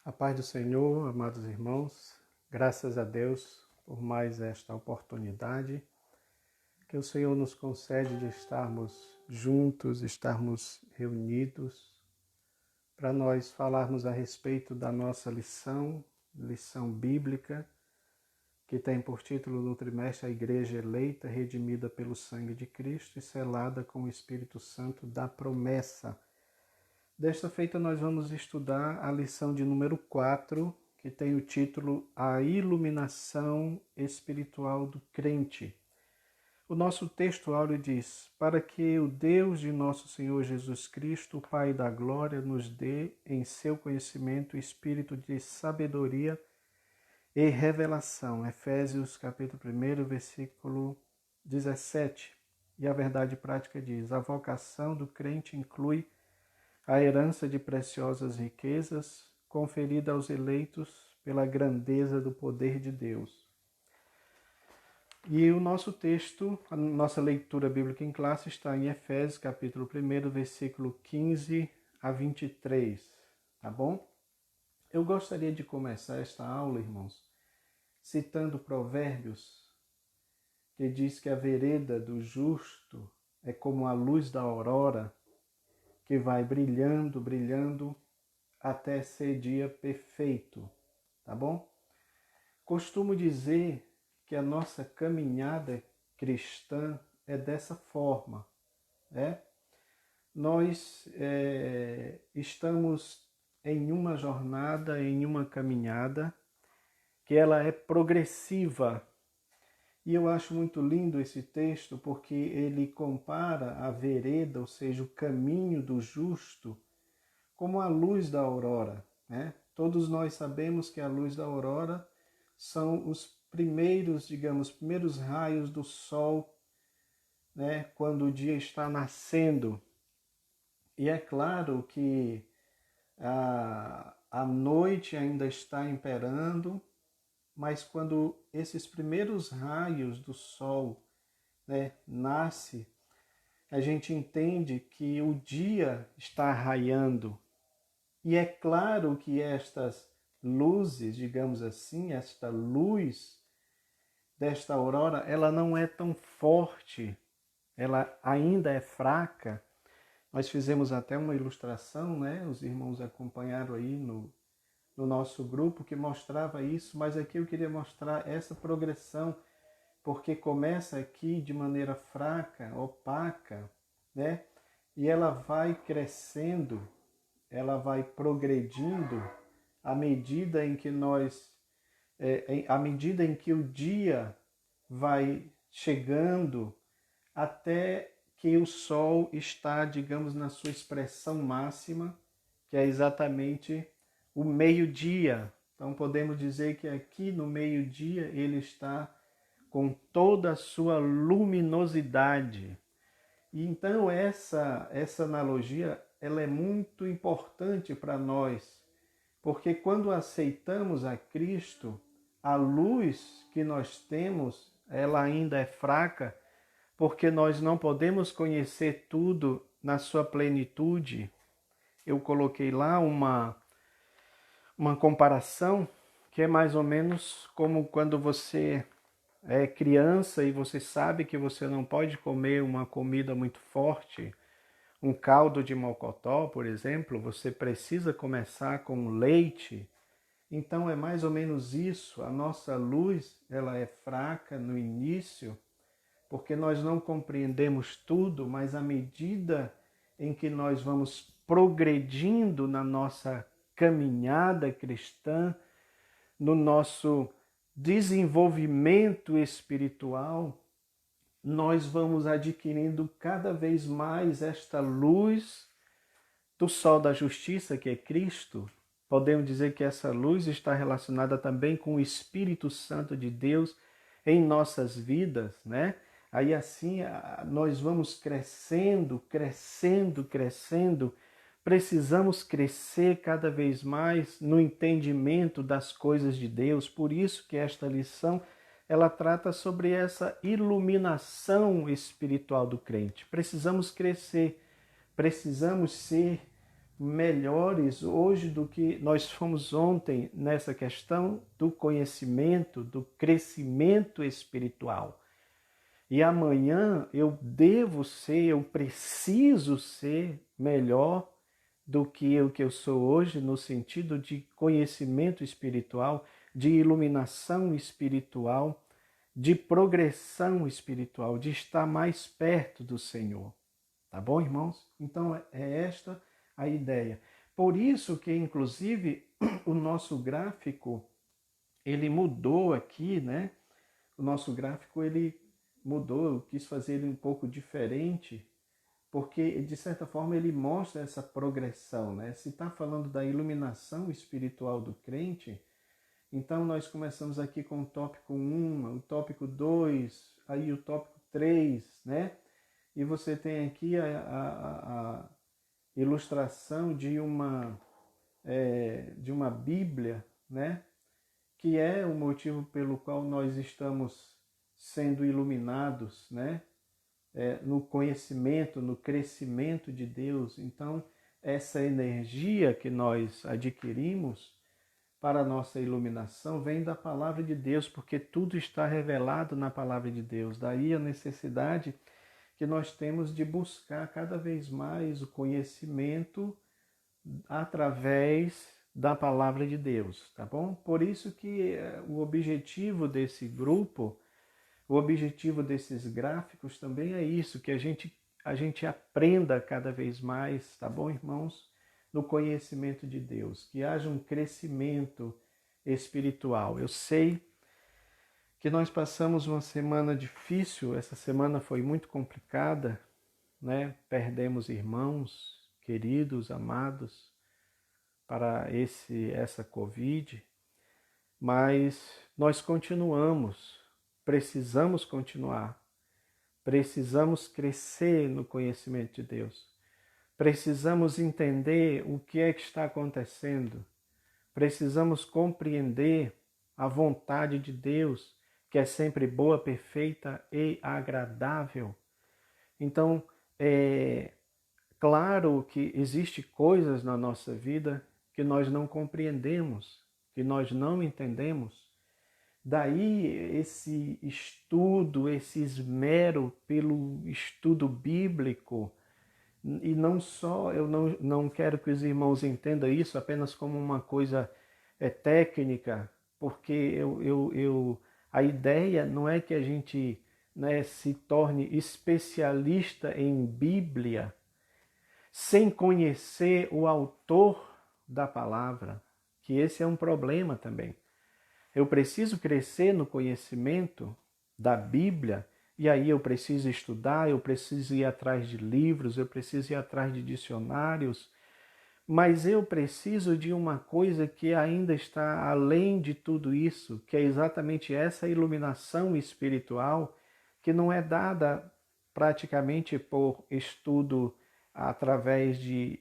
A paz do Senhor, amados irmãos, graças a Deus por mais esta oportunidade que o Senhor nos concede de estarmos juntos, estarmos reunidos, para nós falarmos a respeito da nossa lição bíblica, que tem por título no trimestre a Igreja Eleita, redimida pelo sangue de Cristo e selada com o Espírito Santo da promessa. Desta feita nós vamos estudar a lição de número 4, que tem o título A Iluminação Espiritual do Crente. O nosso texto áureo diz: para que o Deus de nosso Senhor Jesus Cristo, o Pai da Glória, nos dê em seu conhecimento espírito de sabedoria e revelação. Efésios capítulo 1, versículo 17. E a verdade prática diz: a vocação do crente inclui a herança de preciosas riquezas conferida aos eleitos pela grandeza do poder de Deus. E o nosso texto, a nossa leitura bíblica em classe está em Efésios, capítulo 1, versículo 15 a 23, tá bom? Eu gostaria de começar esta aula, irmãos, citando Provérbios, que diz que a vereda do justo é como a luz da aurora, que vai brilhando, brilhando, até ser dia perfeito, tá bom? Costumo dizer que a nossa caminhada cristã é dessa forma, né? Nós estamos em uma jornada, em uma caminhada, que ela é progressiva. E eu acho muito lindo esse texto porque ele compara a vereda, ou seja, o caminho do justo, como a luz da aurora, né? Todos nós sabemos que a luz da aurora são os primeiros raios do sol, né? Quando o dia está nascendo. E é claro que a noite ainda está imperando, mas quando esses primeiros raios do sol, né, nasce, a gente entende que o dia está raiando. E é claro que estas luzes, digamos assim, esta luz desta aurora, ela não é tão forte, ela ainda é fraca. Nós fizemos até uma ilustração, né? Os irmãos acompanharam aí no nosso grupo que mostrava isso, mas aqui eu queria mostrar essa progressão, porque começa aqui de maneira fraca, opaca, né? E ela vai crescendo, ela vai progredindo à medida em que à medida em que o dia vai chegando, até que o sol está, digamos, na sua expressão máxima, que é exatamente o meio-dia. Então podemos dizer que aqui no meio-dia ele está com toda a sua luminosidade. E então essa analogia ela é muito importante para nós, porque quando aceitamos a Cristo, a luz que nós temos, ela ainda é fraca, porque nós não podemos conhecer tudo na sua plenitude. Eu coloquei lá uma comparação que é mais ou menos como quando você é criança e você sabe que você não pode comer uma comida muito forte, um caldo de mocotó, por exemplo, você precisa começar com leite. Então é mais ou menos isso, a nossa luz ela é fraca no início, porque nós não compreendemos tudo, mas à medida em que nós vamos progredindo na nossa caminhada cristã, no nosso desenvolvimento espiritual, nós vamos adquirindo cada vez mais esta luz do sol da justiça, que é Cristo. Podemos dizer que essa luz está relacionada também com o Espírito Santo de Deus em nossas vidas, né? Aí assim nós vamos crescendo, crescendo, crescendo. Precisamos crescer cada vez mais no entendimento das coisas de Deus. Por isso que esta lição ela trata sobre essa iluminação espiritual do crente. Precisamos crescer, precisamos ser melhores hoje do que nós fomos ontem nessa questão do conhecimento, do crescimento espiritual. E amanhã eu devo ser, eu preciso ser melhor do que o que eu sou hoje, no sentido de conhecimento espiritual, de iluminação espiritual, de progressão espiritual, de estar mais perto do Senhor. Tá bom, irmãos? Então é esta a ideia. Por isso que, inclusive, o nosso gráfico, ele mudou aqui, né? O nosso gráfico, ele mudou, eu quis fazer ele um pouco diferente, porque, de certa forma, ele mostra essa progressão, né? Se está falando da iluminação espiritual do crente, então nós começamos aqui com o tópico 1, o tópico 2, aí o tópico 3, né? E você tem aqui a ilustração de uma Bíblia, né? Que é o motivo pelo qual nós estamos sendo iluminados, né? No conhecimento, no crescimento de Deus. Então, essa energia que nós adquirimos para a nossa iluminação vem da palavra de Deus, porque tudo está revelado na palavra de Deus. Daí a necessidade que nós temos de buscar cada vez mais o conhecimento através da palavra de Deus, tá bom? Por isso que o objetivo desse grupo, o objetivo desses gráficos também é isso, que a gente aprenda cada vez mais, tá bom, irmãos? No conhecimento de Deus, que haja um crescimento espiritual. Eu sei que nós passamos uma semana difícil, essa semana foi muito complicada, né? Perdemos irmãos queridos, amados, para essa Covid, mas nós continuamos, precisamos continuar, precisamos crescer no conhecimento de Deus, precisamos entender o que é que está acontecendo, precisamos compreender a vontade de Deus, que é sempre boa, perfeita e agradável. Então, claro que existem coisas na nossa vida que nós não compreendemos, que nós não entendemos. Daí esse estudo, esse esmero pelo estudo bíblico. E não só, eu não quero que os irmãos entendam isso apenas como uma coisa técnica, porque a ideia não é que a gente, né, se torne especialista em Bíblia sem conhecer o autor da palavra, que esse é um problema também. Eu preciso crescer no conhecimento da Bíblia, e aí eu preciso estudar, eu preciso ir atrás de livros, eu preciso ir atrás de dicionários, mas eu preciso de uma coisa que ainda está além de tudo isso, que é exatamente essa iluminação espiritual, que não é dada praticamente por estudo através de,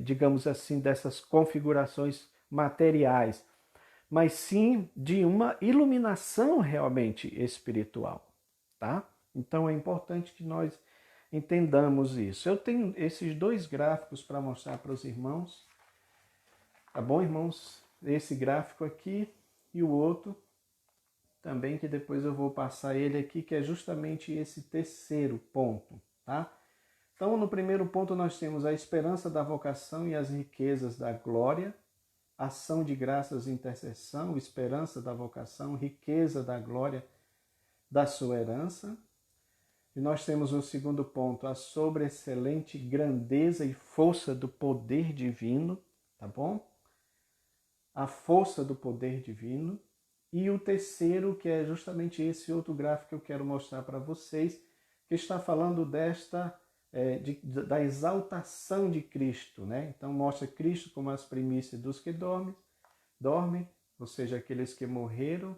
digamos assim, dessas configurações materiais, mas sim de uma iluminação realmente espiritual, tá? Então é importante que nós entendamos isso. Eu tenho esses dois gráficos para mostrar para os irmãos, tá bom, irmãos? Esse gráfico aqui e o outro também, que depois eu vou passar ele aqui, que é justamente esse terceiro ponto, tá? Então, no primeiro ponto nós temos a esperança da vocação e as riquezas da glória, ação de graças e intercessão, esperança da vocação, riqueza da glória da sua herança. E nós temos o segundo ponto, a sobreexcelente grandeza e força do poder divino, tá bom? A força do poder divino. E o terceiro, que é justamente esse outro gráfico que eu quero mostrar para vocês, que está falando da exaltação de Cristo, né? Então mostra Cristo como as primícias dos que dormem, ou seja, aqueles que morreram.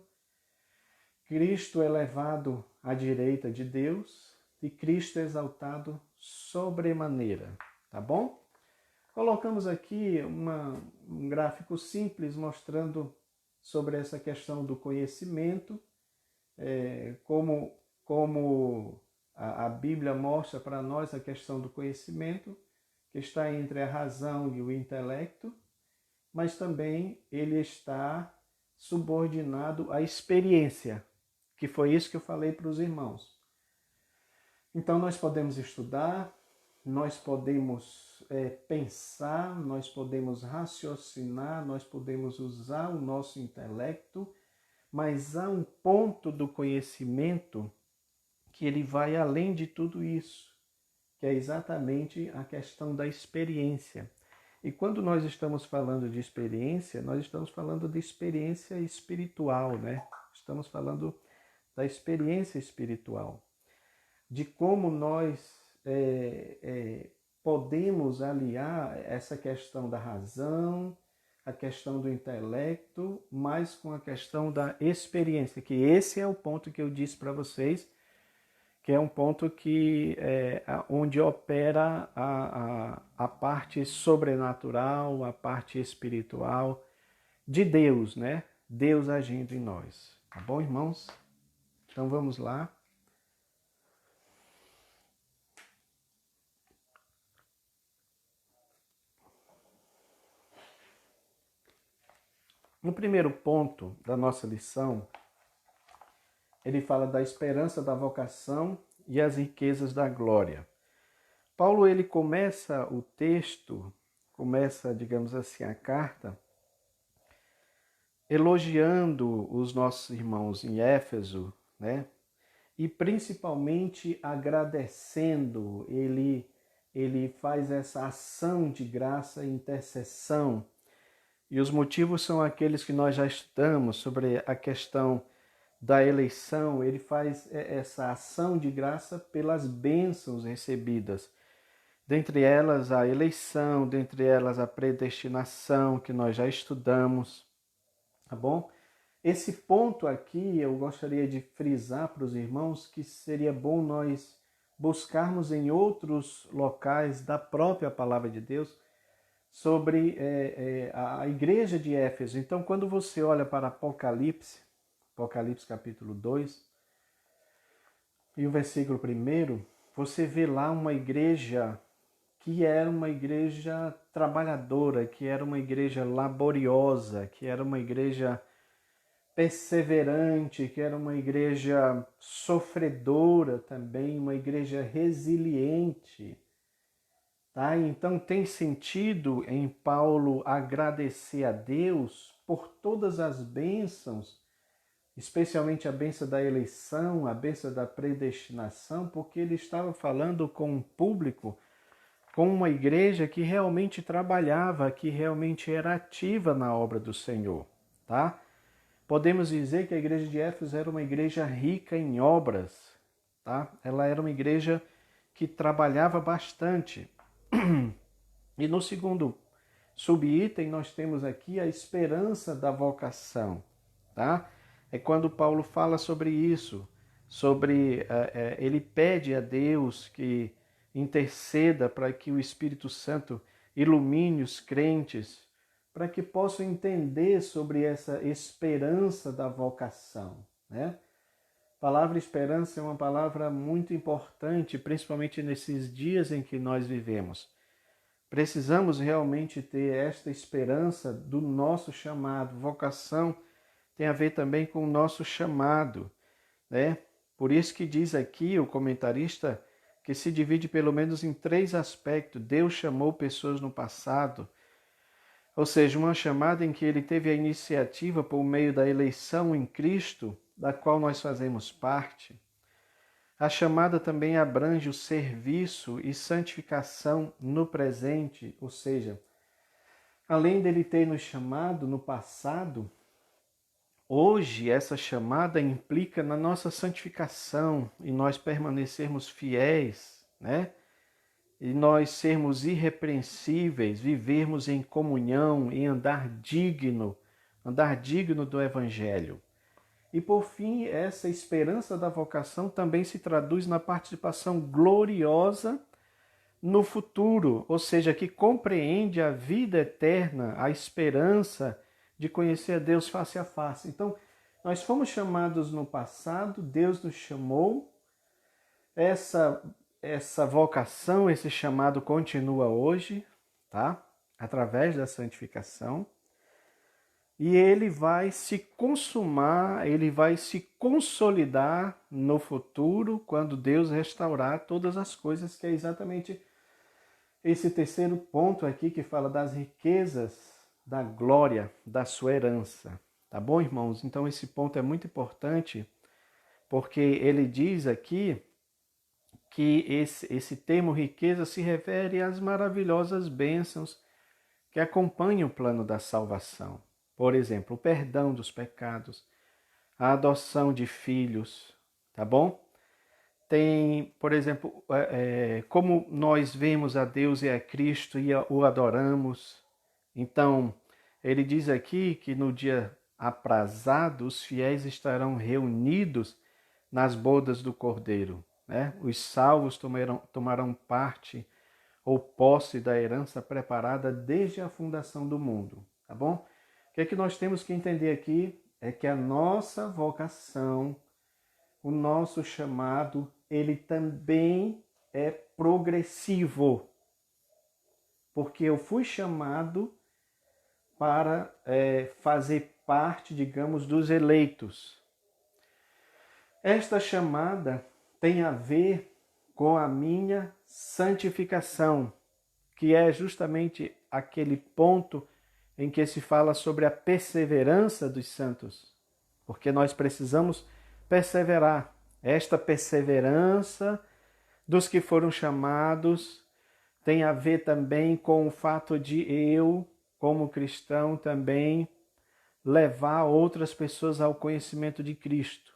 Cristo elevado à direita de Deus e Cristo exaltado sobremaneira, tá bom? Colocamos aqui um gráfico simples mostrando sobre essa questão do conhecimento, como a Bíblia mostra para nós a questão do conhecimento, está entre a razão e o intelecto, mas também ele está subordinado à experiência, que foi isso que eu falei para os irmãos. Então nós podemos estudar, nós podemos pensar, nós podemos raciocinar, nós podemos usar o nosso intelecto, mas há um ponto do conhecimento que ele vai além de tudo isso, que é exatamente a questão da experiência. E quando nós estamos falando de experiência, nós estamos falando de experiência espiritual, né? Estamos falando da experiência espiritual, de como nós podemos aliar essa questão da razão, a questão do intelecto, mas com a questão da experiência, que esse é o ponto que eu disse para vocês, que é um ponto que onde opera a parte sobrenatural, a parte espiritual de Deus, né? Deus agindo em nós. Tá bom, irmãos? Então vamos lá. No primeiro ponto da nossa lição, ele fala da esperança da vocação e as riquezas da glória. Paulo, ele começa o texto, digamos assim, a carta, elogiando os nossos irmãos em Éfeso, né? E principalmente agradecendo, ele faz essa ação de graça e intercessão. E os motivos são aqueles que nós já estudamos sobre a questão da eleição. Ele faz essa ação de graça pelas bênçãos recebidas. Dentre elas a eleição, dentre elas a predestinação, que nós já estudamos, tá bom? Esse ponto aqui eu gostaria de frisar para os irmãos que seria bom nós buscarmos em outros locais da própria palavra de Deus sobre a igreja de Éfeso. Então, quando você olha para Apocalipse capítulo 2, e o versículo 1, você vê lá uma igreja que era uma igreja trabalhadora, que era uma igreja laboriosa, que era uma igreja perseverante, que era uma igreja sofredora também, uma igreja resiliente. Tá? Então tem sentido em Paulo agradecer a Deus por todas as bênçãos, especialmente a bênção da eleição, a bênção da predestinação, porque ele estava falando com um público, com uma igreja que realmente trabalhava, que realmente era ativa na obra do Senhor. Tá? Podemos dizer que a igreja de Éfeso era uma igreja rica em obras. Tá? Ela era uma igreja que trabalhava bastante. E no segundo subitem nós temos aqui a esperança da vocação, tá? É quando Paulo fala sobre isso, ele pede a Deus que interceda para que o Espírito Santo ilumine os crentes, para que possam entender sobre essa esperança da vocação, né? A palavra esperança é uma palavra muito importante, principalmente nesses dias em que nós vivemos. Precisamos realmente ter esta esperança do nosso chamado. Vocação tem a ver também com o nosso chamado, né? Por isso que diz aqui o comentarista que se divide pelo menos em 3 aspectos. Deus chamou pessoas no passado, ou seja, uma chamada em que ele teve a iniciativa por meio da eleição em Cristo, da qual nós fazemos parte. A chamada também abrange o serviço e santificação no presente, ou seja, além dele ter nos chamado no passado, hoje essa chamada implica na nossa santificação e nós permanecermos fiéis, né? E nós sermos irrepreensíveis, vivermos em comunhão, em andar digno do Evangelho. E por fim, essa esperança da vocação também se traduz na participação gloriosa no futuro, ou seja, que compreende a vida eterna, a esperança de conhecer a Deus face a face. Então, nós fomos chamados no passado, Deus nos chamou, essa essa vocação, esse chamado continua hoje, tá? Através da santificação. E ele vai se consumar, ele vai se consolidar no futuro, quando Deus restaurar todas as coisas, que é exatamente esse terceiro ponto aqui que fala das riquezas, da glória, da sua herança. Tá bom, irmãos? Então esse ponto é muito importante, porque ele diz aqui que esse termo riqueza se refere às maravilhosas bênçãos que acompanham o plano da salvação. Por exemplo, o perdão dos pecados, a adoção de filhos, tá bom? Tem, por exemplo, como nós vemos a Deus e a Cristo e o adoramos. Então, ele diz aqui que no dia aprazado os fiéis estarão reunidos nas bodas do Cordeiro, né? Os salvos tomarão parte ou posse da herança preparada desde a fundação do mundo, tá bom? O que é que nós temos que entender aqui é que a nossa vocação, o nosso chamado, ele também é progressivo, porque eu fui chamado para fazer parte, digamos, dos eleitos. Esta chamada tem a ver com a minha santificação, que é justamente aquele ponto em que se fala sobre a perseverança dos santos, porque nós precisamos perseverar. Esta perseverança dos que foram chamados tem a ver também com o fato de eu, como cristão, também levar outras pessoas ao conhecimento de Cristo,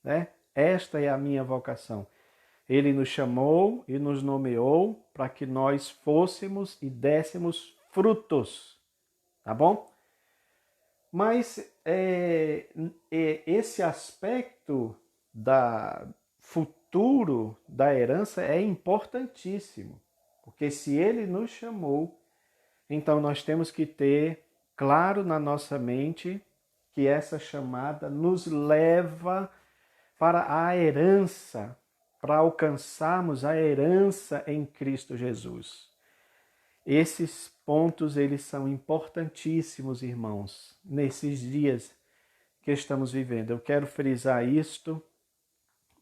né? Esta é a minha vocação. Ele nos chamou e nos nomeou para que nós fôssemos e dessemos frutos, tá bom? Mas esse aspecto da futuro da herança é importantíssimo, porque se ele nos chamou, então nós temos que ter claro na nossa mente que essa chamada nos leva para a herança, para alcançarmos a herança em Cristo Jesus. Esses pontos, eles são importantíssimos, irmãos, nesses dias que estamos vivendo. Eu quero frisar isto,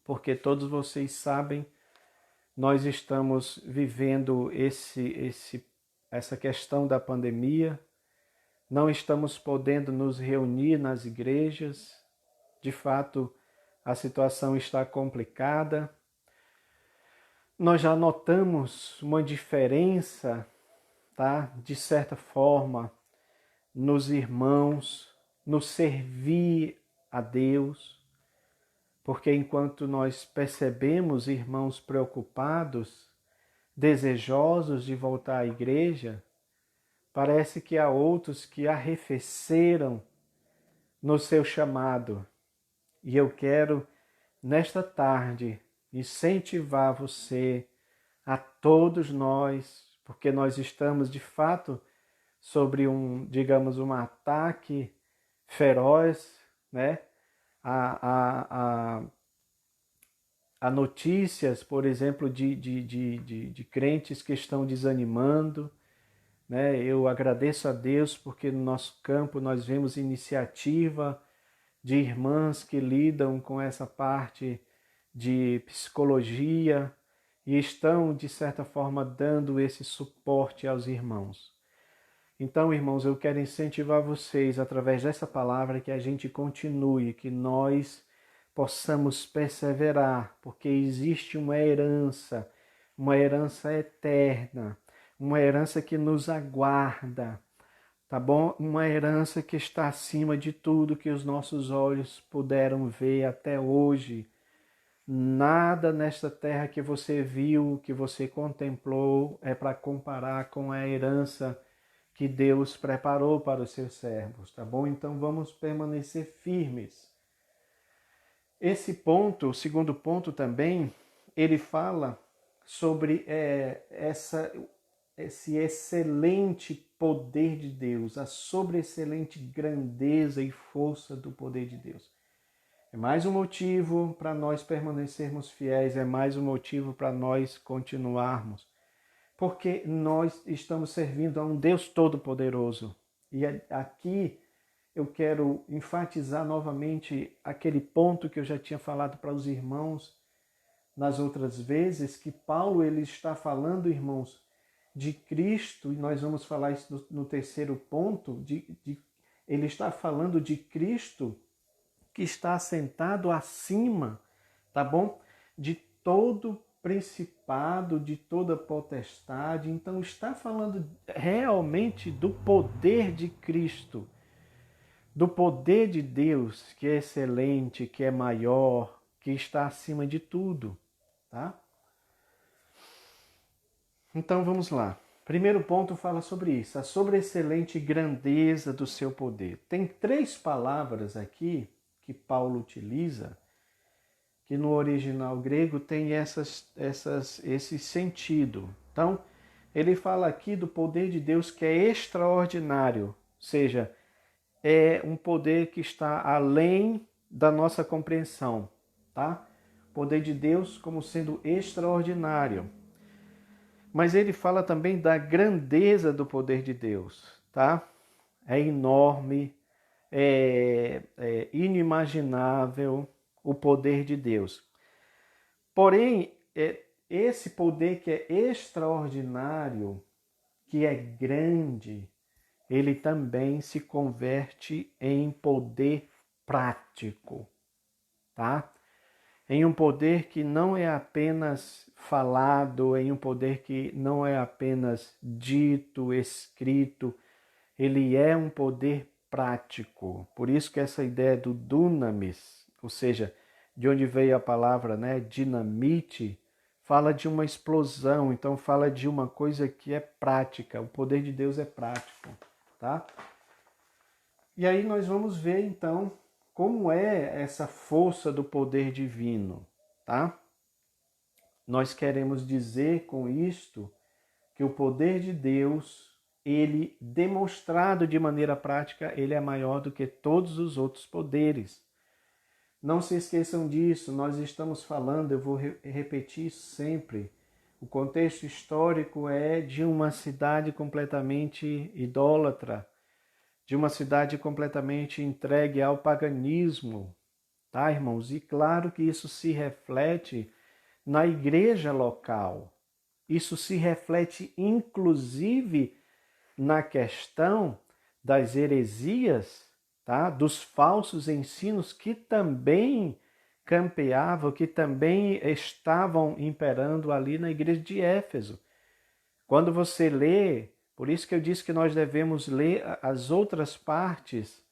porque todos vocês sabem, nós estamos vivendo essa questão da pandemia, não estamos podendo nos reunir nas igrejas, de fato, a situação está complicada. Nós já notamos uma diferença, tá? De certa forma, nos irmãos, no servir a Deus, porque enquanto nós percebemos irmãos preocupados, desejosos de voltar à igreja, parece que há outros que arrefeceram no seu chamado. E eu quero, nesta tarde, incentivar você, a todos nós, porque nós estamos de fato sobre um ataque feroz, né? A notícias, por exemplo, de crentes que estão desanimando, né? Eu agradeço a Deus porque no nosso campo nós vemos iniciativa de irmãs que lidam com essa parte de psicologia e estão, de certa forma, dando esse suporte aos irmãos. Então, irmãos, eu quero incentivar vocês, através dessa palavra, que a gente continue, que nós possamos perseverar, porque existe uma herança eterna, uma herança que nos aguarda, tá bom? Uma herança que está acima de tudo que os nossos olhos puderam ver até hoje. Nada nesta terra que você viu, que você contemplou, é para comparar com a herança que Deus preparou para os seus servos, tá bom? Então vamos permanecer firmes. Esse ponto, o segundo ponto também, ele fala sobre esse excelente poder de Deus, a sobreexcelente grandeza e força do poder de Deus. É mais um motivo para nós permanecermos fiéis, é mais um motivo para nós continuarmos. Porque nós estamos servindo a um Deus Todo-Poderoso. E aqui eu quero enfatizar novamente aquele ponto que eu já tinha falado para os irmãos nas outras vezes, que Paulo ele está falando, irmãos, de Cristo, e nós vamos falar isso no terceiro ponto, ele está falando de Cristo que está assentado acima, tá bom? De todo principado, de toda potestade. Então está falando realmente do poder de Cristo, do poder de Deus, que é excelente, que é maior, que está acima de tudo, tá? Então vamos lá. Primeiro ponto fala sobre isso, a sobreexcelente grandeza do seu poder. Tem 3 palavras aqui que Paulo utiliza, que no original grego tem esse sentido. Então, ele fala aqui do poder de Deus que é extraordinário, ou seja, é um poder que está além da nossa compreensão, tá? O poder de Deus como sendo extraordinário. Mas ele fala também da grandeza do poder de Deus, tá? É enorme, é inimaginável o poder de Deus. Porém, esse poder que é extraordinário, que é grande, ele também se converte em poder prático, tá? Em um poder que não é apenas falado, em um poder que não é apenas dito, escrito, ele é um poder prático. Por isso que essa ideia do dunamis, ou seja, de onde veio a palavra, né, dinamite, fala de uma explosão, então fala de uma coisa que é prática. O poder de Deus é prático, tá? E aí nós vamos ver então como é essa força do poder divino, tá? Nós queremos dizer com isto que o poder de Deus, ele demonstrado de maneira prática, ele é maior do que todos os outros poderes. Não se esqueçam disso, nós estamos falando, eu vou repetir isso sempre. O contexto histórico é de uma cidade completamente idólatra, de uma cidade completamente entregue ao paganismo, tá, irmãos? E claro que isso se reflete na igreja local. Isso se reflete inclusive na questão das heresias, tá? Dos falsos ensinos que também campeavam, que também estavam imperando ali na igreja de Éfeso. Quando você lê, por isso que eu disse que nós devemos ler as outras partes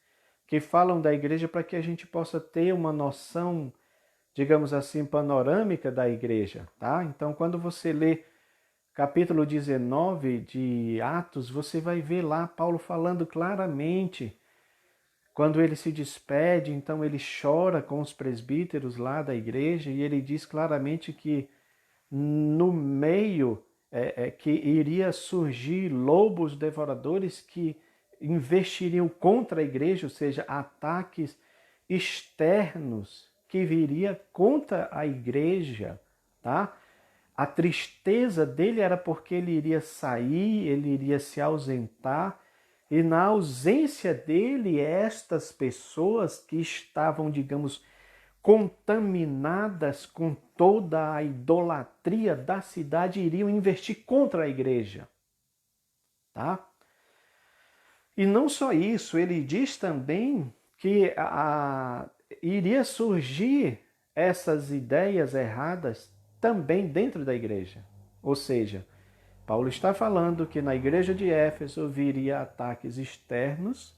que falam da igreja para que a gente possa ter uma noção, digamos assim, panorâmica da igreja, tá? Então, quando você lê capítulo 19 de Atos, você vai ver lá Paulo falando claramente. Quando ele se despede, então ele chora com os presbíteros lá da igreja e ele diz claramente que no meio que iria surgir lobos devoradores que investiriam contra a igreja, ou seja, ataques externos que viria contra a igreja, tá? A tristeza dele era porque ele iria sair, ele iria se ausentar, e na ausência dele, estas pessoas que estavam, digamos, contaminadas com toda a idolatria da cidade iriam investir contra a igreja, tá? E não só isso, ele diz também que iria surgir essas ideias erradas também dentro da igreja. Ou seja, Paulo está falando que na igreja de Éfeso viria ataques externos,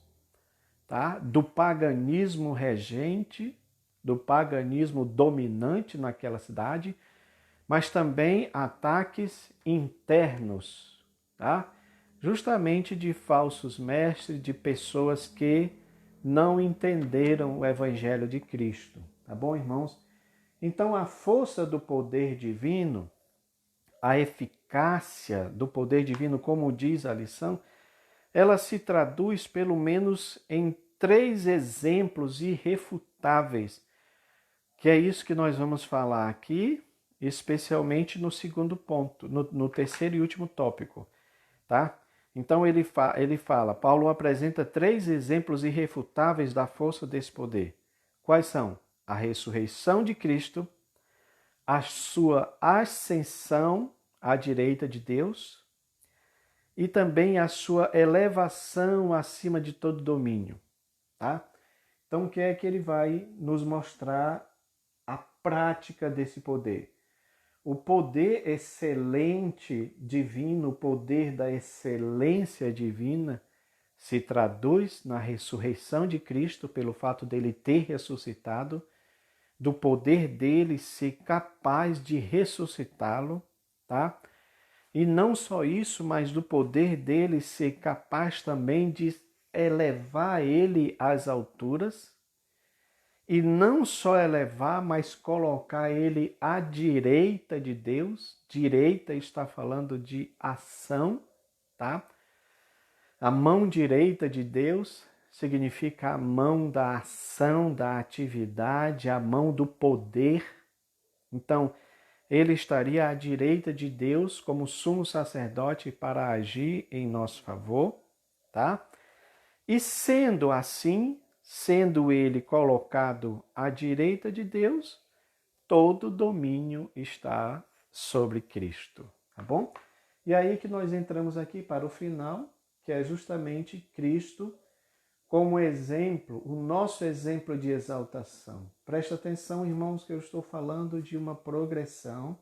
tá? Do paganismo regente, do paganismo dominante naquela cidade, mas também ataques internos, tá? Justamente de falsos mestres, de pessoas que não entenderam o evangelho de Cristo, tá bom, irmãos? Então a força do poder divino, a eficácia do poder divino, como diz a lição, ela se traduz pelo menos em 3 exemplos irrefutáveis Que é isso que nós vamos falar aqui, especialmente no segundo ponto, no terceiro e último tópico, tá? Então ele fala, Paulo apresenta 3 exemplos irrefutáveis da força desse poder. Quais são? A ressurreição de Cristo, a sua ascensão à direita de Deus e também a sua elevação acima de todo domínio, tá? Então o que é que ele vai nos mostrar a prática desse poder? O poder excelente divino, o poder da excelência divina, se traduz na ressurreição de Cristo, pelo fato dele ter ressuscitado, do poder dele ser capaz de ressuscitá-lo, tá? E não só isso, mas do poder dele ser capaz também de elevar ele às alturas, e não só elevar, mas colocar ele à direita de Deus. Direita está falando de ação, tá? A mão direita de Deus significa a mão da ação, da atividade, a mão do poder. Então, ele estaria à direita de Deus como sumo sacerdote para agir em nosso favor, tá? E sendo assim, sendo ele colocado à direita de Deus, todo domínio está sobre Cristo, tá bom? E aí que nós entramos aqui para o final, que é justamente Cristo como exemplo, o nosso exemplo de exaltação. Presta atenção, irmãos, que eu estou falando de uma progressão,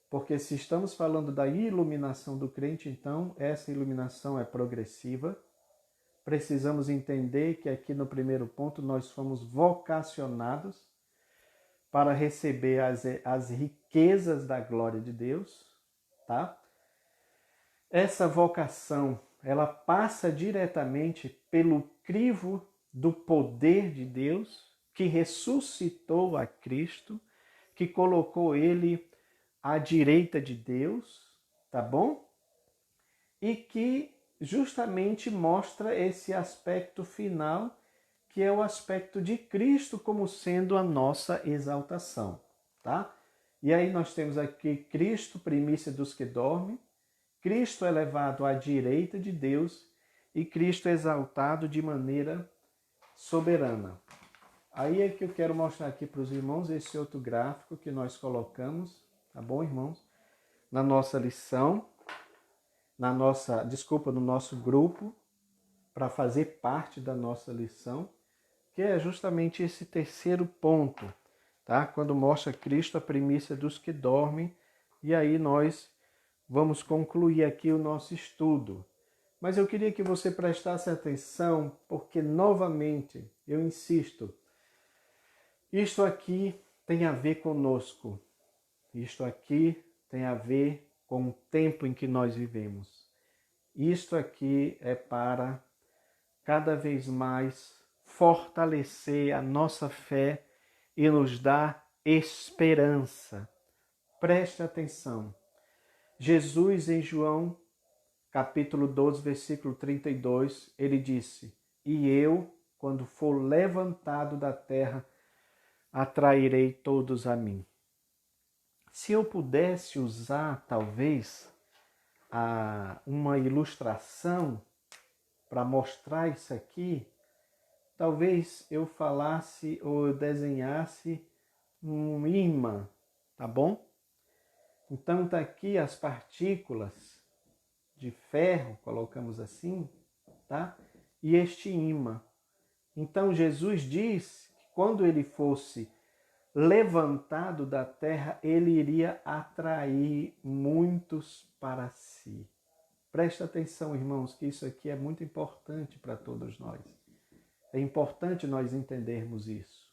porque se estamos falando da iluminação do crente, então essa iluminação é progressiva. Precisamos entender que aqui no primeiro ponto nós fomos vocacionados para receber as riquezas da glória de Deus, tá? Essa vocação, ela passa diretamente pelo crivo do poder de Deus, que ressuscitou a Cristo, que colocou ele à direita de Deus, tá bom? E que justamente mostra esse aspecto final, que é o aspecto de Cristo como sendo a nossa exaltação, tá? E aí nós temos aqui Cristo, primícia dos que dormem, Cristo elevado à direita de Deus e Cristo exaltado de maneira soberana. Aí é que eu quero mostrar aqui para os irmãos esse outro gráfico que nós colocamos, tá bom, irmãos? Na nossa lição, no nosso grupo, para fazer parte da nossa lição, que é justamente esse terceiro ponto, tá? Quando mostra Cristo a primícia dos que dormem, e aí nós vamos concluir aqui o nosso estudo. Mas eu queria que você prestasse atenção, porque novamente, eu insisto, isto aqui tem a ver conosco. Isto aqui tem a ver com o tempo em que nós vivemos. Isto aqui é para cada vez mais fortalecer a nossa fé e nos dar esperança. Preste atenção. Jesus, em João, capítulo 12, versículo 32, ele disse: E eu, quando for levantado da terra, atrairei todos a mim. Se eu pudesse usar, talvez, uma ilustração para mostrar isso aqui, talvez eu falasse ou eu desenhasse um ímã, tá bom? Então está aqui as partículas de ferro, colocamos assim, tá? E este ímã. Então Jesus diz que quando ele fosse levantado da terra, ele iria atrair muitos para si. Presta atenção, irmãos, que isso aqui é muito importante para todos nós. É importante nós entendermos isso.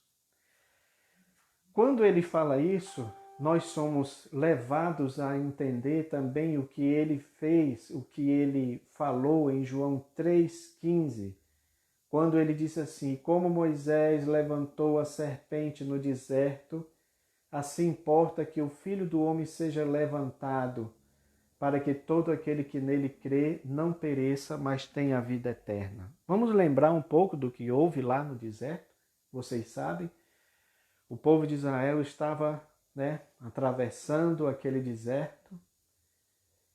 Quando ele fala isso, nós somos levados a entender também o que ele fez, o que ele falou em João 3,15, quando ele disse assim: como Moisés levantou a serpente no deserto, assim importa que o Filho do Homem seja levantado, para que todo aquele que nele crê não pereça, mas tenha a vida eterna. Vamos lembrar um pouco do que houve lá no deserto? Vocês sabem? o povo de Israel estava, atravessando aquele deserto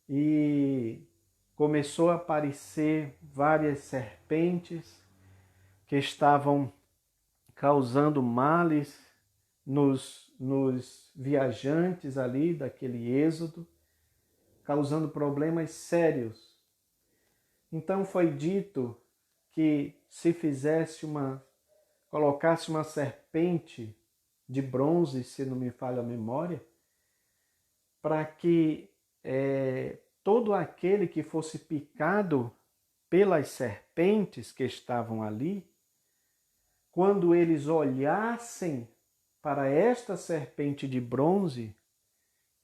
e começou a aparecer várias serpentes que estavam causando males nos viajantes ali daquele êxodo, causando problemas sérios. Então foi dito que se colocasse uma serpente de bronze, se não me falha a memória, para que todo aquele que fosse picado pelas serpentes que estavam ali, quando eles olhassem para esta serpente de bronze,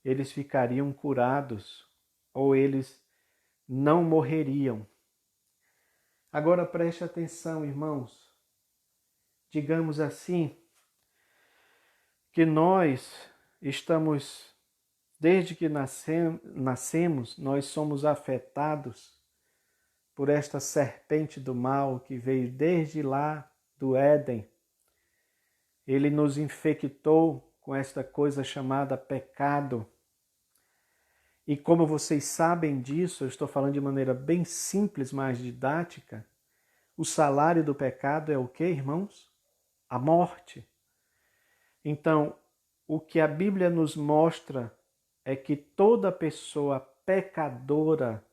eles ficariam curados ou eles não morreriam. Agora preste atenção, irmãos. Digamos assim, que nós estamos, desde que nascemos, nós somos afetados por esta serpente do mal que veio desde lá do Éden. Ele nos infectou com esta coisa chamada pecado. E como vocês sabem disso, eu estou falando de maneira bem simples, mas didática, o salário do pecado é o quê, irmãos? A morte. Então, o que a Bíblia nos mostra é que toda pessoa pecadora,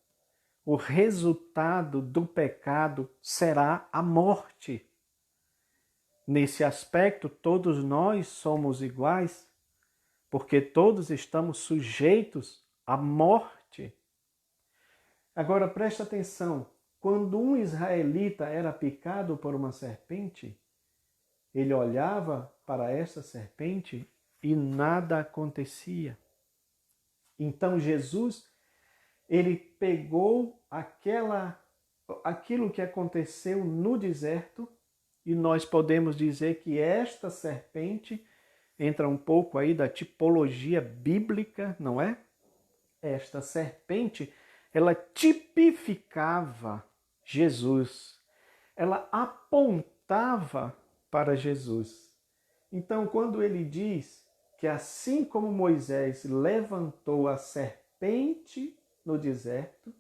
o resultado do pecado será a morte. Nesse aspecto, todos nós somos iguais, porque todos estamos sujeitos à morte. Agora preste atenção, quando um israelita era picado por uma serpente, ele olhava para essa serpente e nada acontecia. Então Jesus, ele pegou aquilo que aconteceu no deserto, e nós podemos dizer que esta serpente entra um pouco aí da tipologia bíblica, não é? Esta serpente, ela tipificava Jesus. Ela apontava para Jesus. Então, quando ele diz que assim como Moisés levantou a serpente no deserto,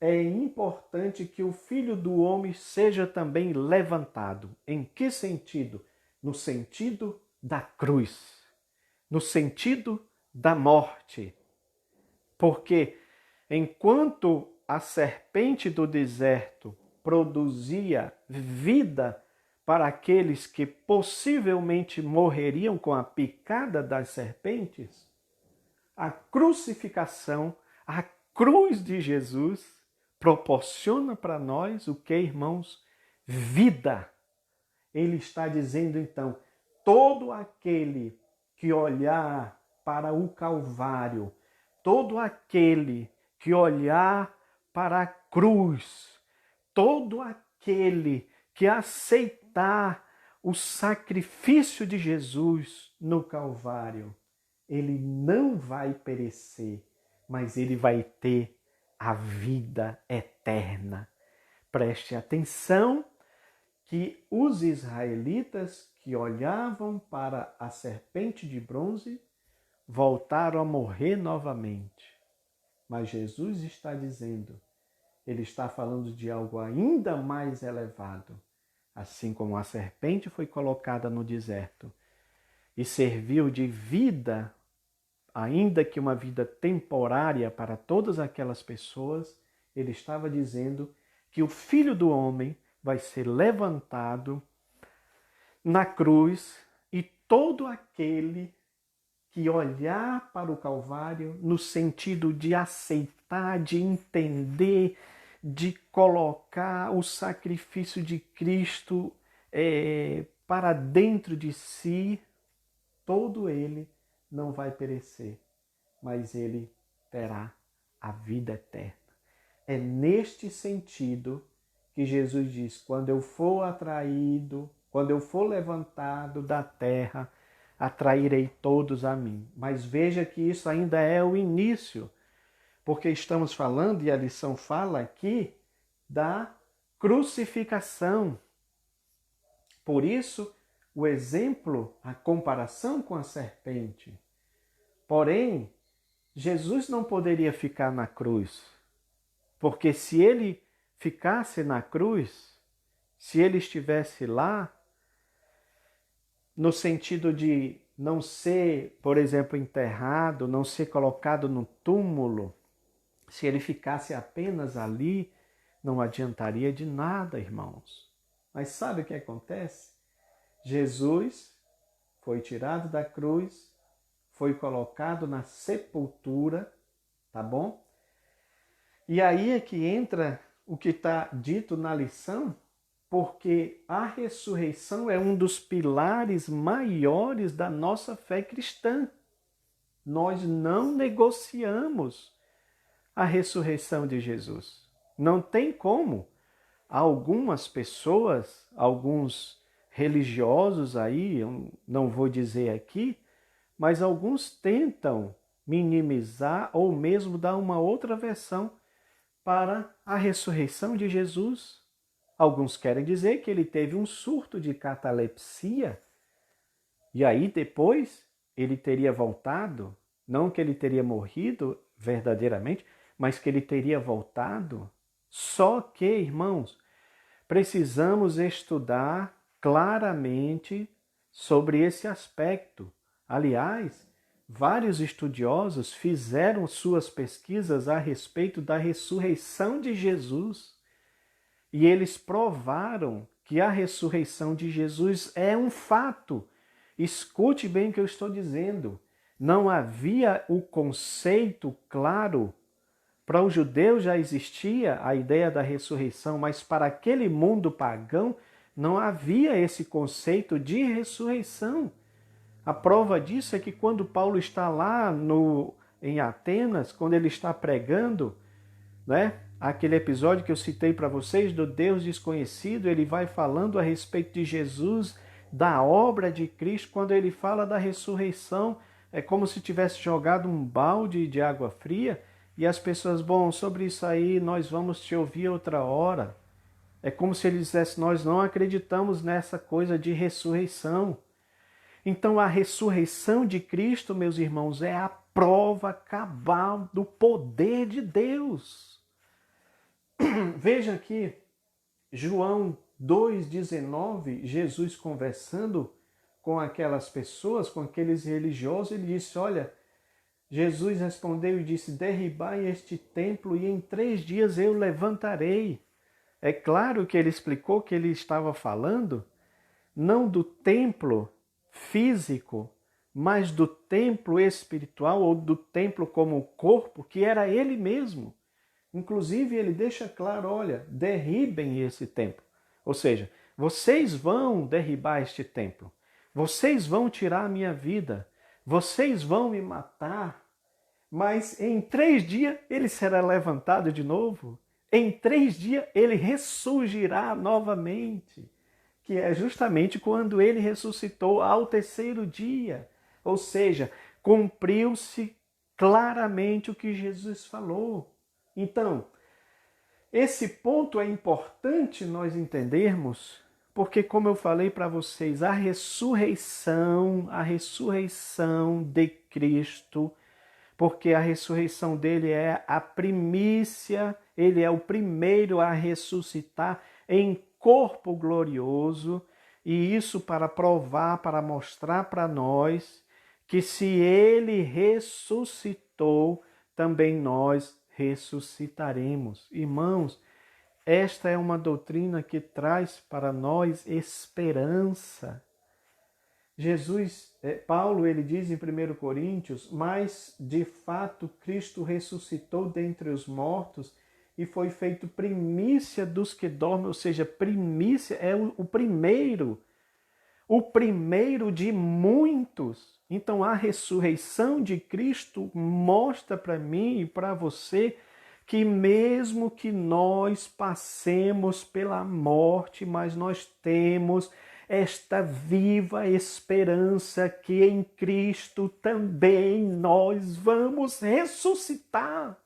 é importante que o Filho do Homem seja também levantado. Em que sentido? No sentido da cruz, no sentido da morte. Porque enquanto a serpente do deserto produzia vida para aqueles que possivelmente morreriam com a picada das serpentes, a crucificação, a cruz de Jesus proporciona para nós o que, irmãos? Vida. Ele está dizendo então, todo aquele que olhar para o Calvário, todo aquele que olhar para a cruz, todo aquele que aceitar o sacrifício de Jesus no Calvário, ele não vai perecer, mas ele vai ter a vida eterna. Preste atenção que os israelitas que olhavam para a serpente de bronze voltaram a morrer novamente. Mas Jesus está dizendo, ele está falando de algo ainda mais elevado. Assim como a serpente foi colocada no deserto e serviu de vida, ainda que uma vida temporária para todas aquelas pessoas, ele estava dizendo que o Filho do Homem vai ser levantado na cruz e todo aquele que olhar para o Calvário no sentido de aceitar, de entender, de colocar o sacrifício de Cristo para dentro de si, todo ele não vai perecer, mas ele terá a vida eterna. É neste sentido que Jesus diz, quando eu for atraído, quando eu for levantado da terra, atrairei todos a mim. Mas veja que isso ainda é o início, porque estamos falando, e a lição fala aqui, da crucificação. Por isso, o exemplo, a comparação com a serpente. Porém, Jesus não poderia ficar na cruz, porque se ele ficasse na cruz, se ele estivesse lá, no sentido de não ser, por exemplo, enterrado, não ser colocado no túmulo, se ele ficasse apenas ali, não adiantaria de nada, irmãos. Mas sabe o que acontece? Jesus foi tirado da cruz, foi colocado na sepultura, tá bom? E aí é que entra o que está dito na lição, porque a ressurreição é um dos pilares maiores da nossa fé cristã. Nós não negociamos a ressurreição de Jesus. Não tem como. Algumas pessoas, alguns religiosos aí, eu não vou dizer aqui, mas alguns tentam minimizar ou mesmo dar uma outra versão para a ressurreição de Jesus. Alguns querem dizer que ele teve um surto de catalepsia e aí depois ele teria voltado, não que ele teria morrido verdadeiramente, mas que ele teria voltado. Só que, irmãos, precisamos estudar claramente sobre esse aspecto. Aliás, vários estudiosos fizeram suas pesquisas a respeito da ressurreição de Jesus e eles provaram que a ressurreição de Jesus é um fato. Escute bem o que eu estou dizendo. Não havia o conceito claro. Para os judeus já existia a ideia da ressurreição, mas para aquele mundo pagão não havia esse conceito de ressurreição. A prova disso é que quando Paulo está lá em Atenas, quando ele está pregando, né, aquele episódio que eu citei para vocês do Deus desconhecido, ele vai falando a respeito de Jesus, da obra de Cristo. Quando ele fala da ressurreição, é como se tivesse jogado um balde de água fria e as pessoas, bom, sobre isso aí nós vamos te ouvir outra hora. É como se ele dissesse, nós não acreditamos nessa coisa de ressurreição. Então a ressurreição de Cristo, meus irmãos, é a prova cabal do poder de Deus. Veja aqui, João 2,19, Jesus conversando com aquelas pessoas, com aqueles religiosos, ele disse, olha, Jesus respondeu e disse, derribai este templo e em 3 dias eu levantarei. É claro que ele explicou que ele estava falando não do templo físico, mas do templo espiritual ou do templo como corpo, que era ele mesmo. Inclusive ele deixa claro, olha, derribem esse templo. Ou seja, vocês vão derribar este templo. Vocês vão tirar a minha vida. Vocês vão me matar. Mas em 3 dias ele será levantado de novo. Em 3 dias ele ressurgirá novamente. Que é justamente quando ele ressuscitou ao 3º dia. Ou seja, cumpriu-se claramente o que Jesus falou. Então, esse ponto é importante nós entendermos, porque como eu falei para vocês, a ressurreição de Cristo, porque a ressurreição dele é a primícia, ele é o primeiro a ressuscitar em corpo glorioso, e isso para provar, para mostrar para nós que se ele ressuscitou, também nós ressuscitaremos. Irmãos, esta é uma doutrina que traz para nós esperança. Paulo, ele diz em 1 Coríntios, mas de fato Cristo ressuscitou dentre os mortos e foi feito primícia dos que dormem, ou seja, primícia é o primeiro de muitos. Então a ressurreição de Cristo mostra para mim e para você que mesmo que nós passemos pela morte, mas nós temos esta viva esperança que em Cristo também nós vamos ressuscitar.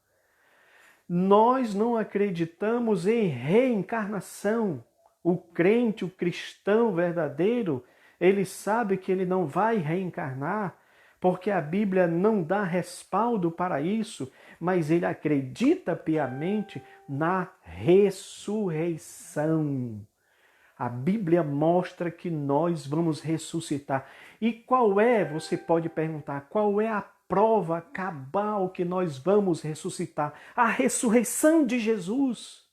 Nós não acreditamos em reencarnação. O crente, o cristão verdadeiro, ele sabe que ele não vai reencarnar, porque a Bíblia não dá respaldo para isso, mas ele acredita piamente na ressurreição. A Bíblia mostra que nós vamos ressuscitar. E qual é, você pode perguntar, qual é a prova cabal que nós vamos ressuscitar? A ressurreição de Jesus.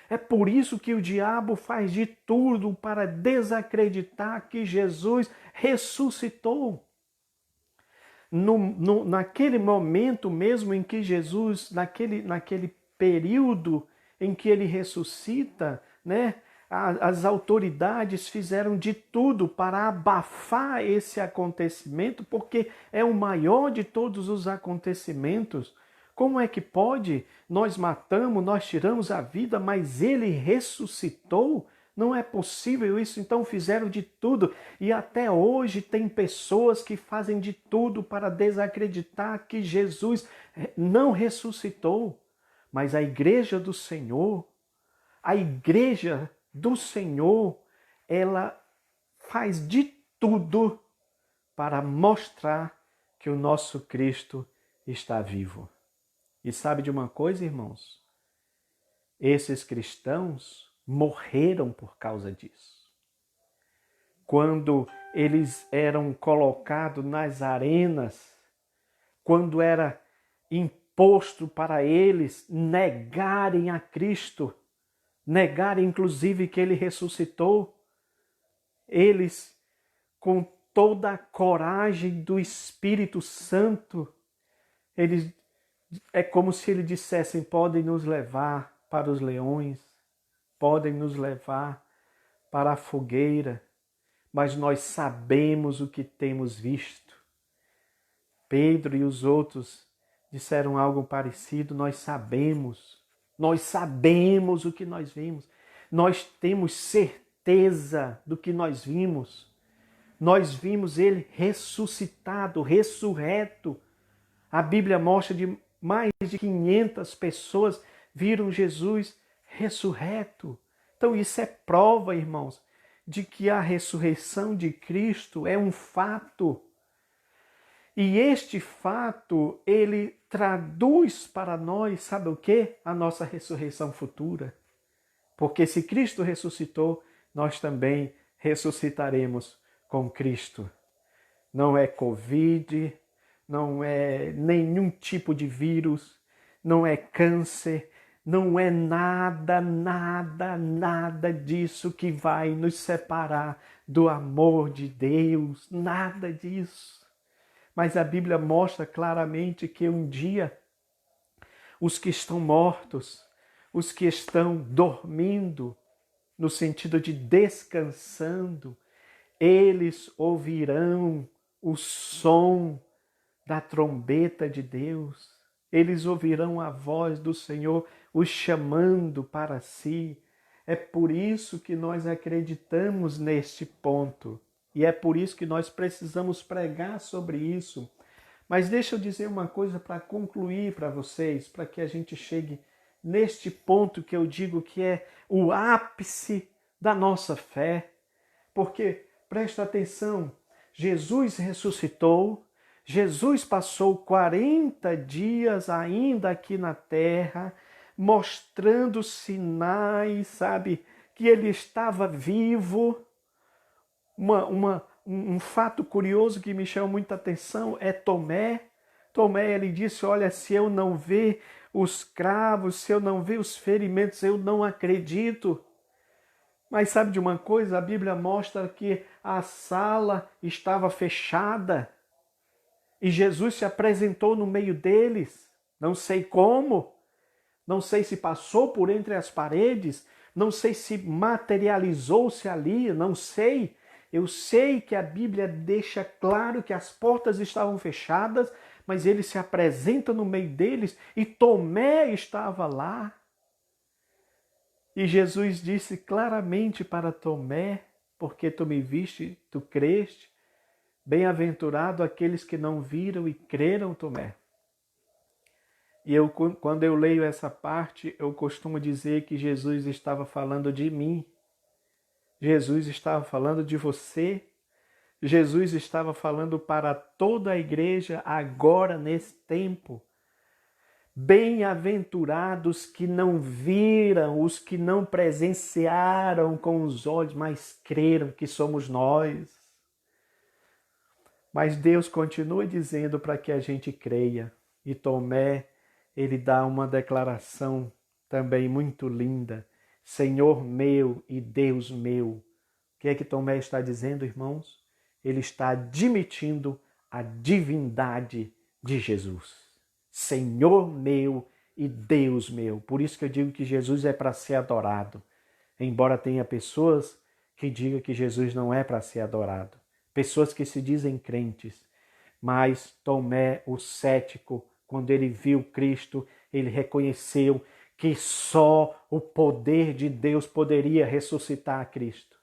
É por isso que o diabo faz de tudo para desacreditar que Jesus ressuscitou. Naquele momento mesmo em que Jesus, naquele período em que ele ressuscita, né? As autoridades fizeram de tudo para abafar esse acontecimento, porque é o maior de todos os acontecimentos. Como é que pode? Nós matamos, nós tiramos a vida, mas ele ressuscitou? Não é possível isso, então fizeram de tudo. E até hoje tem pessoas que fazem de tudo para desacreditar que Jesus não ressuscitou. Mas a igreja do Senhor, ela faz de tudo para mostrar que o nosso Cristo está vivo. E sabe de uma coisa, irmãos? Esses cristãos morreram por causa disso. Quando eles eram colocados nas arenas, quando era imposto para eles negarem a Cristo, negarem inclusive que ele ressuscitou, eles, com toda a coragem do Espírito Santo, eles, é como se eles dissessem: podem nos levar para os leões, podem nos levar para a fogueira, mas nós sabemos o que temos visto. Pedro e os outros disseram algo parecido: nós sabemos o que nós vimos, nós temos certeza do que nós vimos. Nós vimos ele ressuscitado, ressurreto. A Bíblia mostra de mais de 500 pessoas viram Jesus ressurreto. Então isso é prova, irmãos, de que a ressurreição de Cristo é um fato. E este fato, ele traduz para nós, sabe o quê? A nossa ressurreição futura. Porque se Cristo ressuscitou, nós também ressuscitaremos com Cristo. Não é Covid, não é nenhum tipo de vírus, não é câncer, não é nada disso que vai nos separar do amor de Deus, nada disso. Mas a Bíblia mostra claramente que um dia os que estão mortos, os que estão dormindo, no sentido de descansando, eles ouvirão o som da trombeta de Deus. Eles ouvirão a voz do Senhor os chamando para si. É por isso que nós acreditamos neste ponto. E é por isso que nós precisamos pregar sobre isso. Mas deixa eu dizer uma coisa para concluir para vocês, para que a gente chegue neste ponto que eu digo que é o ápice da nossa fé. Porque, presta atenção, Jesus ressuscitou, Jesus passou 40 dias ainda aqui na terra, mostrando sinais, sabe, que ele estava vivo. Um fato curioso que me chama muita atenção é Tomé. Tomé, ele disse: olha, se eu não ver os cravos, se eu não ver os ferimentos, eu não acredito. Mas sabe de uma coisa? A Bíblia mostra que a sala estava fechada e Jesus se apresentou no meio deles. Não sei como, não sei se passou por entre as paredes, não sei se materializou-se ali, não sei. Eu sei que a Bíblia deixa claro que as portas estavam fechadas, mas ele se apresenta no meio deles e Tomé estava lá. E Jesus disse claramente para Tomé: porque tu me viste, tu creste. Bem-aventurado aqueles que não viram e creram, Tomé. E quando eu leio essa parte, eu costumo dizer que Jesus estava falando de mim. Jesus estava falando de você. Jesus estava falando para toda a igreja agora, nesse tempo. Bem-aventurados que não viram, os que não presenciaram com os olhos, mas creram, que somos nós. Mas Deus continua dizendo para que a gente creia. E Tomé, ele dá uma declaração também muito linda. Senhor meu e Deus meu. O que é que Tomé está dizendo, irmãos? Ele está admitindo a divindade de Jesus. Senhor meu e Deus meu. Por isso que eu digo que Jesus é para ser adorado. Embora tenha pessoas que digam que Jesus não é para ser adorado. Pessoas que se dizem crentes. Mas Tomé, o cético, quando ele viu Cristo, ele reconheceu que só o poder de Deus poderia ressuscitar a Cristo.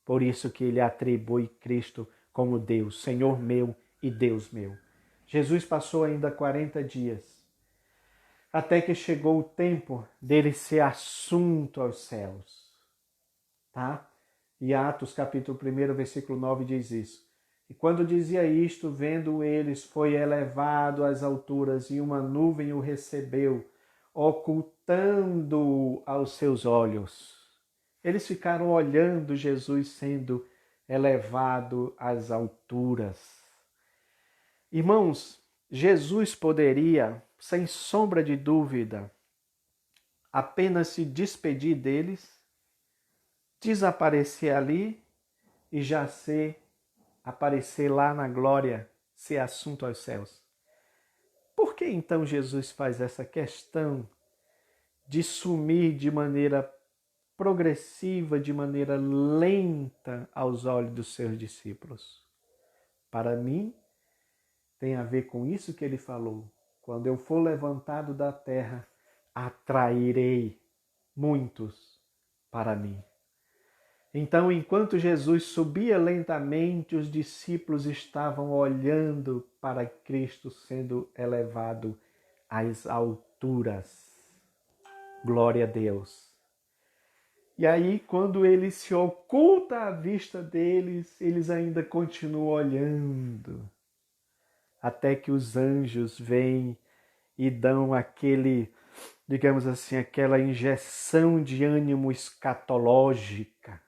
Por isso que ele atribui Cristo como Deus, Senhor meu e Deus meu. Jesus passou ainda 40 dias, até que chegou o tempo dele ser assunto aos céus. Tá? E Atos capítulo 1, versículo 9 diz isso. E quando dizia isto, vendo eles, foi elevado às alturas e uma nuvem o recebeu, ocultando-o aos seus olhos. Eles ficaram olhando Jesus sendo elevado às alturas. Irmãos, Jesus poderia, sem sombra de dúvida, apenas se despedir deles, desaparecer ali e já aparecer lá na glória, ser assunto aos céus. Por que então Jesus faz essa questão de sumir de maneira progressiva, de maneira lenta aos olhos dos seus discípulos? Para mim, tem a ver com isso que ele falou. Quando eu for levantado da terra, atrairei muitos para mim. Então, enquanto Jesus subia lentamente, os discípulos estavam olhando para Cristo sendo elevado às alturas. Glória a Deus. E aí, quando ele se oculta à vista deles, eles ainda continuam olhando. Até que os anjos vêm e dão digamos assim, aquela injeção de ânimo escatológica.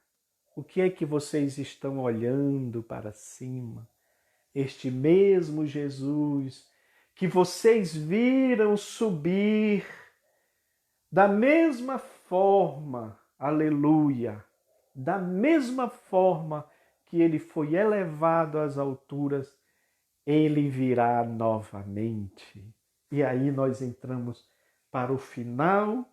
O que é que vocês estão olhando para cima? Este mesmo Jesus que vocês viram subir da mesma forma, aleluia, da mesma forma que ele foi elevado às alturas, ele virá novamente. E aí nós entramos para o final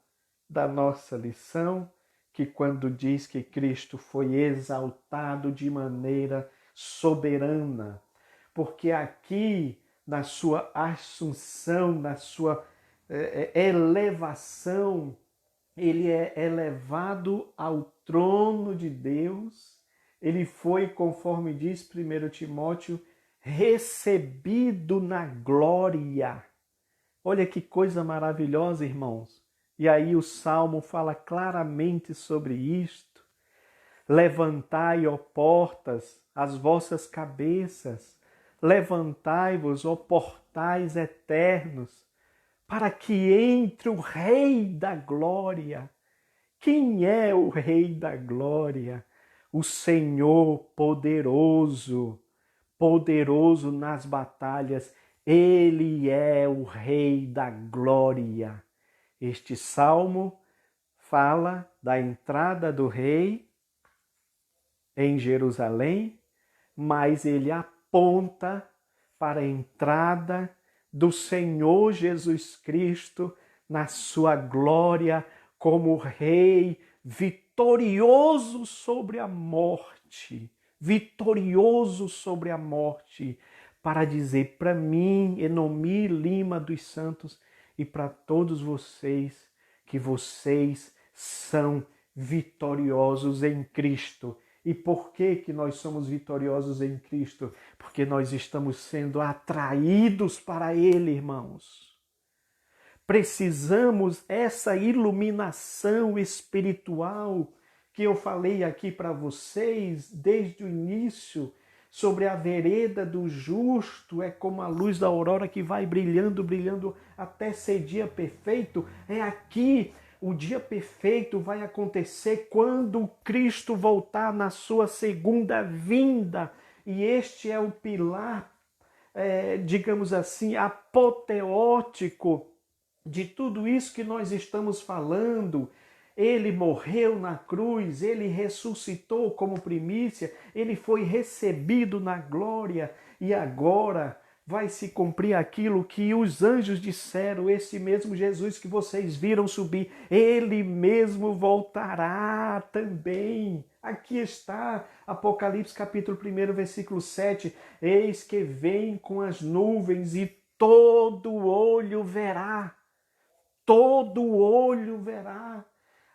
da nossa lição, que quando diz que Cristo foi exaltado de maneira soberana, porque aqui na sua assunção, na sua elevação, ele é elevado ao trono de Deus, ele foi, conforme diz 1 Timóteo, recebido na glória. Olha que coisa maravilhosa, irmãos. E aí o Salmo fala claramente sobre isto. Levantai, ó portas, as vossas cabeças. Levantai-vos, ó portais eternos, para que entre o Rei da Glória. Quem é o Rei da Glória? O Senhor poderoso, poderoso nas batalhas. Ele é o Rei da Glória. Este salmo fala da entrada do rei em Jerusalém, mas ele aponta para a entrada do Senhor Jesus Cristo na sua glória como Rei vitorioso sobre a morte, vitorioso sobre a morte, para dizer para mim, Enomi Lima dos Santos, e para todos vocês, que vocês são vitoriosos em Cristo. E por que nós somos vitoriosos em Cristo? Porque nós estamos sendo atraídos para Ele, irmãos. Precisamos essa iluminação espiritual que eu falei aqui para vocês desde o início, sobre a vereda do justo, é como a luz da aurora que vai brilhando, brilhando até ser dia perfeito. É aqui, o dia perfeito vai acontecer quando Cristo voltar na sua segunda vinda. E este é o pilar, digamos assim, apoteótico de tudo isso que nós estamos falando. Ele morreu na cruz, ele ressuscitou como primícia, ele foi recebido na glória e agora vai se cumprir aquilo que os anjos disseram, esse mesmo Jesus que vocês viram subir, ele mesmo voltará também. Aqui está, Apocalipse capítulo 1, versículo 7, eis que vem com as nuvens e todo olho verá, todo olho verá,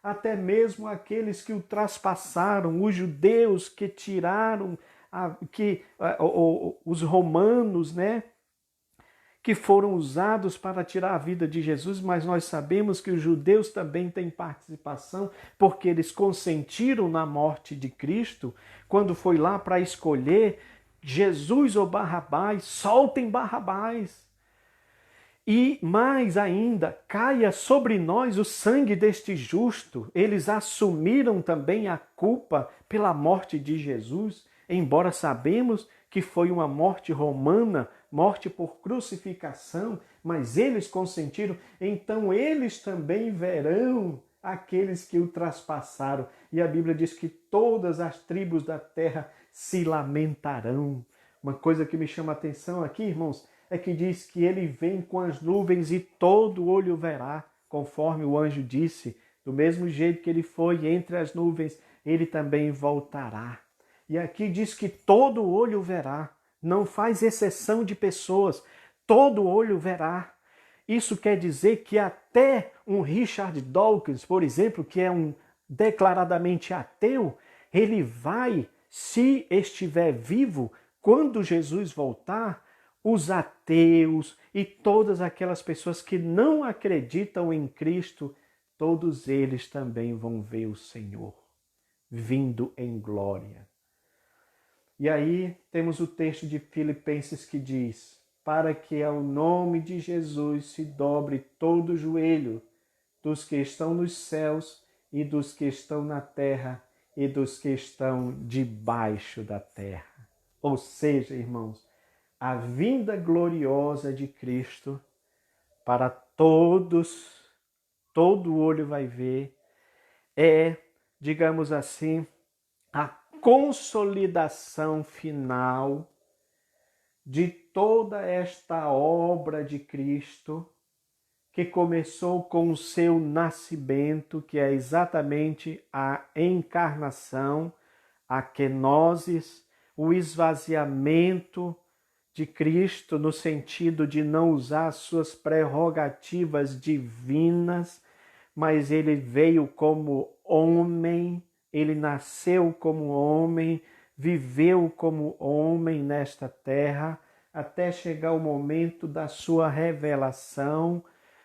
até mesmo aqueles que o traspassaram, os judeus que tiraram, os romanos, né, que foram usados para tirar a vida de Jesus, mas nós sabemos que os judeus também têm participação, porque eles consentiram na morte de Cristo, quando foi lá para escolher Jesus ou Barrabás, soltem Barrabás. E mais ainda, caia sobre nós o sangue deste justo. Eles assumiram também a culpa pela morte de Jesus, embora sabemos que foi uma morte romana, morte por crucificação, mas eles consentiram, então eles também verão aqueles que o traspassaram. E a Bíblia diz que todas as tribos da terra se lamentarão. Uma coisa que me chama a atenção aqui, irmãos, é que diz que ele vem com as nuvens e todo olho verá, conforme o anjo disse, do mesmo jeito que ele foi entre as nuvens, ele também voltará. E aqui diz que todo olho verá, não faz exceção de pessoas, todo olho verá. Isso quer dizer que até um Richard Dawkins, por exemplo, que é um declaradamente ateu, ele vai, se estiver vivo, quando Jesus voltar, os ateus e todas aquelas pessoas que não acreditam em Cristo, todos eles também vão ver o Senhor vindo em glória. E aí temos o texto de Filipenses que diz: para que ao nome de Jesus se dobre todo o joelho dos que estão nos céus e dos que estão na terra e dos que estão debaixo da terra. Ou seja, irmãos, a vinda gloriosa de Cristo para todos, todo olho vai ver, é, digamos assim, a consolidação final de toda esta obra de Cristo que começou com o seu nascimento, que é exatamente a encarnação, a kenosis, o esvaziamento de Cristo no sentido de não usar suas prerrogativas divinas, mas ele veio como homem, ele nasceu como homem, viveu como homem nesta terra, até chegar o momento da sua revelação,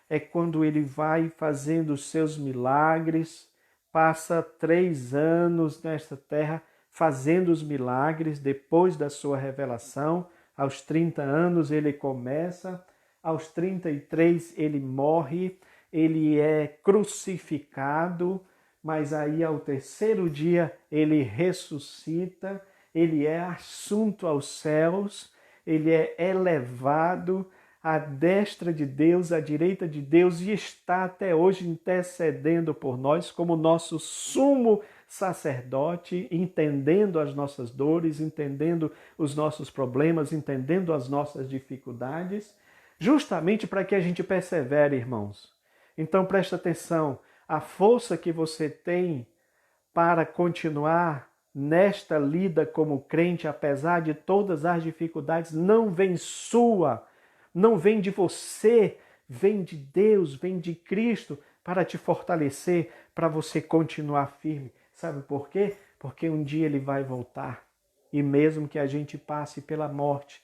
é quando ele vai fazendo os seus milagres, passa 3 anos nesta terra fazendo os milagres depois da sua revelação. Aos 30 anos ele começa, aos 33 ele morre, ele é crucificado, mas aí ao 3º dia ele ressuscita, ele é assunto aos céus, ele é elevado à destra de Deus, à direita de Deus, e está até hoje intercedendo por nós como nosso sumo sacerdote, entendendo as nossas dores, entendendo os nossos problemas, entendendo as nossas dificuldades, justamente para que a gente persevere, irmãos. Então presta atenção, a força que você tem para continuar nesta lida como crente, apesar de todas as dificuldades, não vem sua, não vem de você, vem de Deus, vem de Cristo para te fortalecer, para você continuar firme. Sabe por quê? Porque um dia ele vai voltar. E mesmo que a gente passe pela morte,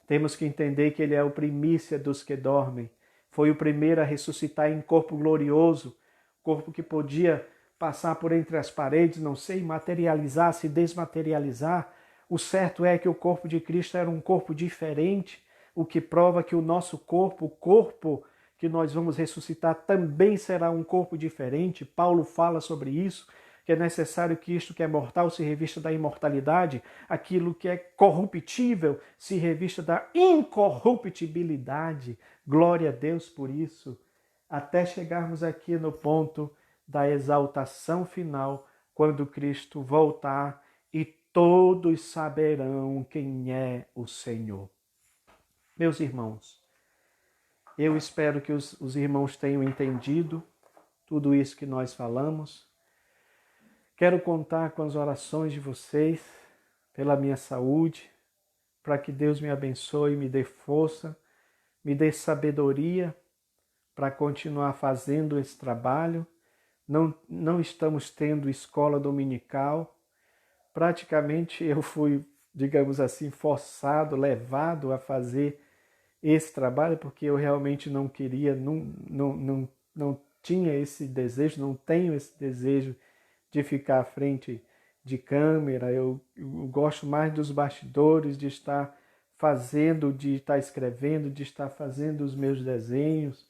temos que entender que ele é o primícia dos que dormem. Foi o primeiro a ressuscitar em corpo glorioso, corpo que podia passar por entre as paredes, não sei, materializar, se desmaterializar. O certo é que o corpo de Cristo era um corpo diferente, o que prova que o nosso corpo, o corpo que nós vamos ressuscitar, também será um corpo diferente. Paulo fala sobre isso, que é necessário que isto que é mortal se revista da imortalidade, aquilo que é corruptível se revista da incorruptibilidade. Glória a Deus por isso, até chegarmos aqui no ponto da exaltação final, quando Cristo voltar e todos saberão quem é o Senhor. Meus irmãos, eu espero que os irmãos tenham entendido tudo isso que nós falamos. Quero contar com as orações de vocês pela minha saúde, para que Deus me abençoe, me dê força, me dê sabedoria para continuar fazendo esse trabalho. Não estamos tendo escola dominical. Praticamente eu fui, digamos assim, forçado, levado a fazer esse trabalho, porque eu realmente não queria, não tinha esse desejo, não tenho esse desejo de ficar à frente de câmera. Eu gosto mais dos bastidores, de estar fazendo, de estar escrevendo, de estar fazendo os meus desenhos,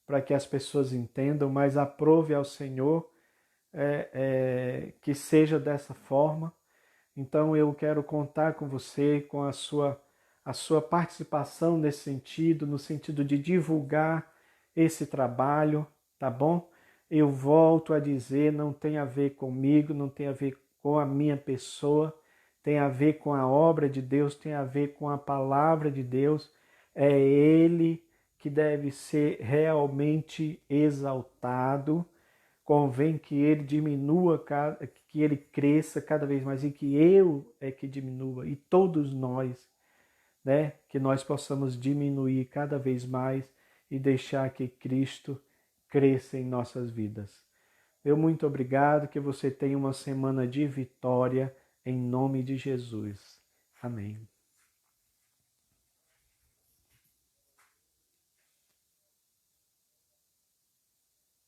para que as pessoas entendam, mas aprove ao Senhor que seja dessa forma. Então eu quero contar com você, com a sua participação nesse sentido, no sentido de divulgar esse trabalho, tá bom? Eu volto a dizer, não tem a ver comigo, não tem a ver com a minha pessoa, tem a ver com a obra de Deus, tem a ver com a palavra de Deus. É Ele que deve ser realmente exaltado. Convém que ele diminua, que ele cresça cada vez mais e que eu é que diminua, e todos nós, né, que nós possamos diminuir cada vez mais e deixar que Cristo cresça em nossas vidas. Meu muito obrigado, que você tenha uma semana de vitória em nome de Jesus. Amém.